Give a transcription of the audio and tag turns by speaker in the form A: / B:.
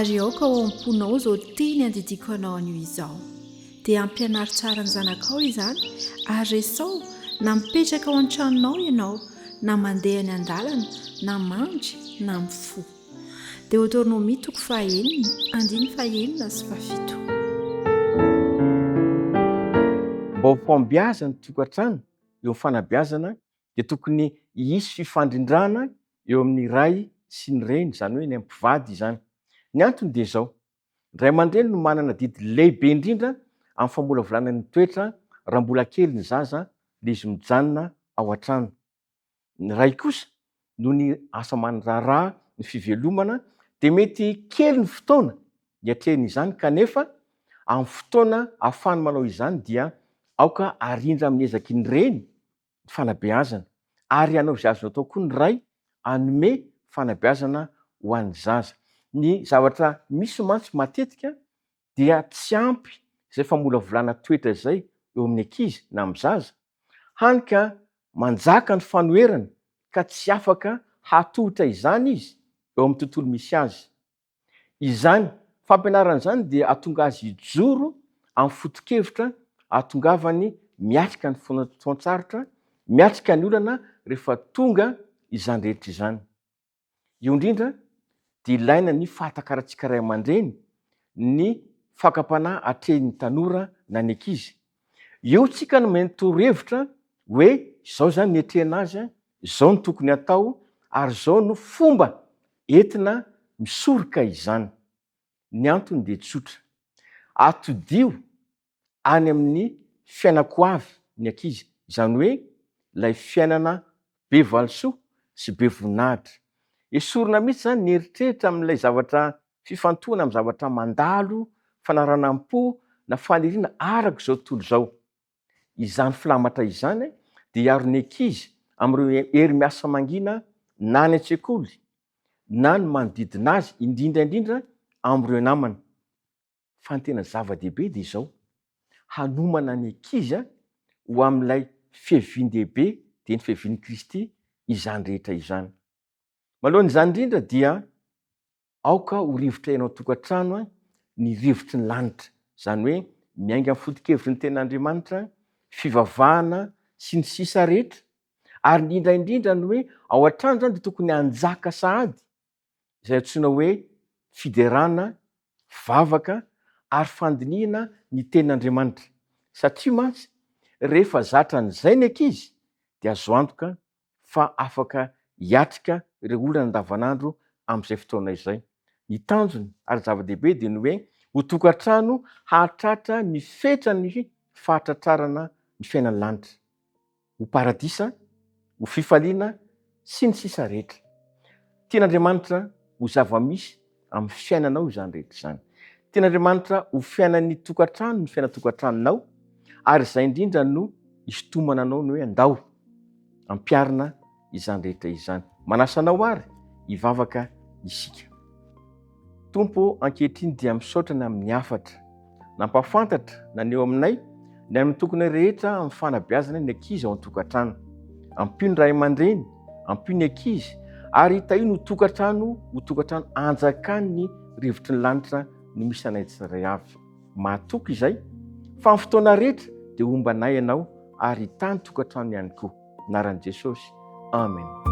A: ary aoka ao am-ponao izao teny andidiko anao anio izao dia ampianary tsara ny zanakao izany ary resao na mipetraka ao an-tranonao ianao na mandeha ny an-dalana na mandry na mifo Deutéronome 9:1-9 sy 7.
B: Mba ho fambiazana ny tokantrano eo amin'ny fanabeazana dia tokony hisy fifandrindrana eo amin'ny ray sy ny reny, izany hoe ny ampivady izany. Ny antony dia izao: ny ray aman-dreny no manana didy lehibe indrindra amin'ny famolavolana ny toetra raha mbola kely ny zaza dia izy mijanona ao an-trano. Ny ray kosa no ny asa manararaha ny fivelomana dia mety kely ny fotoana hiatrehany izany, kanefa amin'ny fotoana ahafahany manao izany dia aoka arindra amin'ny ezaky ny reny ny fanabeazana, ary hanao izay azony atao koa ny ray hanome fanabeazana ho an'ny zaza. Ny zavatra misy mantsy matetika dia tsy ampy izay famolavolana toetra izay eo amin'ny ankizy na amin'ny zaza, hany ka manjaka ny fanoherana ka tsy afaka hatohitra izany izy eo amin'ny tontolo misy azy. Izany fampianarana izany dia ahatonga azy hijoro amin'ny foto-kevitra, ahatongavany miatrika ny fotoan-tsarotra, miatrika ny olana rehefa tonga izany rehetra izany. Io indrindra dia ilaina ny fahatakarantsika ray aman-dreny ny fakapanahy hatrehin'ny tanora na ny ankizy. Eo tsika no mahay torohevitra hoe izao zany nietrehana azy, izao no tokony atao, ary izao no fomba entina misoroka izany. Ny antony dia tsotra: atodio any amin'ny fiainako avy ny ankizy, izany hoe ilay fiainana be valisoa sy be voninahitra. Esorina mihitsy zany ny eritreritra amin'ilay zavatra fifantohana amin'ny zavatra mandalo, fanaranam-po na faniriana araka izao tontolo izao. Izany filamatra izany dia hiaro ny ankizy amin'ireo hery miasa mangina na any an-tsekoly na ny manodidina azy, indrindra indrindra amin'ireo namany. Fa ny tena zava-dehibe dia izao: hanomana ny ankizy ho amin'ilay fihevian-dehibe dia ny fihevian'i Kristy izany rehetra izany. Malohan'izany indrindra dia aoka ho rivotra ianao tokantrano ny rivotry ny lanitra, izany hoe miainga amin'ny foto-kevitry ny ten'Andriamanitra, fivavahana sy ny sisa rehetra. Ary indrindra indrindra ny hoe ao an-trano zany dia tokony hanjaka sahady izay antsoina hoe fiderana, vavaka ary fandiniana ny tenin'Andriamanitra. Satria mantsy rehefa zatra an'izay ny ankizy dia azo antoka fa afaka hiatrika ireo olana andavanandro amin'izay fotoana izay. Ny tanjony ary zava-dehibe dia ny hoe ho tokantrano hahatratra ny fetrany fahatratrarana ny fiainan'ny lanitra, ho paradisa, ho fifaliana sy ny sisa rehetra. Tian'Andriamanitra ho zava-misy amin'ny fiainanao izany rehetra izany. Tian'Andriamanitra ho fiainan'ny tokantrano ny fiainan-tokantranonao, ary izay indrindra no hisintomana anao ny hoe andao ampiarina izany rehetra izany. Manasa anao ary hivavaka isika. Tompo ankehitriny dia misaotrana amin'ny hafatra, nampafantatra na ny eo aminay ny amin'ny tokony rehetra amin'ny fanabeazana ny ankizy ao an-tokantrano. Ampio ny ray aman-dreny, ampio ny ankizy, ary tahino ho tokantrano anjakany ny rivotry ny lanitra no misy anay tsirairay avy. Mahatoky izay fa amin'ny fotoana rehetra dia ombanay ianao ary hitany tokantrano ihany koa. Anaran'i Jesosy. Amen.